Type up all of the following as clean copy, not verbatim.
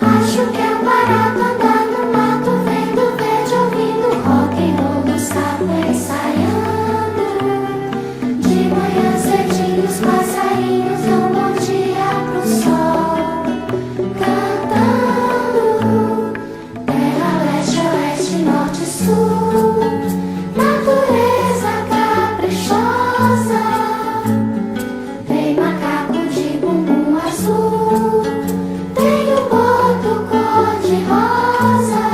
Acho que é um barato andar no mato, vendo verde, ouvindo rock and roll no sapo ensaiando. De manhã cedinho os passarinhos dão bom dia pro sol, cantando. Terra, leste, oeste, norte, sul, natureza caprichosa. Tem macaco de bumbum azul, tem o boto cor-de-rosa,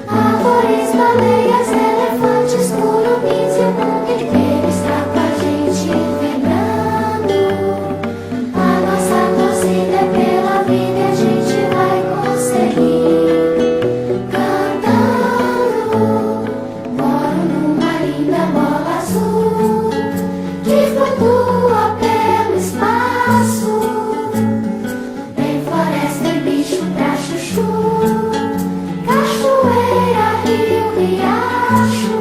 árvores, baleias, elefantes, curumins e o mundo inteiro está com a gente vibrando. A nossa torcida é pela vida e a gente vai conseguir, cantando. Moro numa linda bola azul que flutua pelo espaço. Tem floresta e bicho pra chuchu, cachoeira, rio, riacho.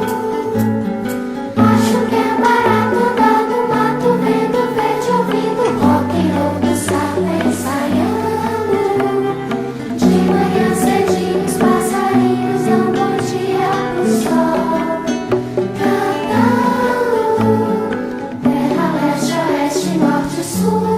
Acho que é barato andar no mato, vendo verde, ouvindo rock and roll do sapo ensaiando. De manhã cedinho os passarinhos dão bom dia pro sol, cantando. Terra, leste, oeste, norte, sul,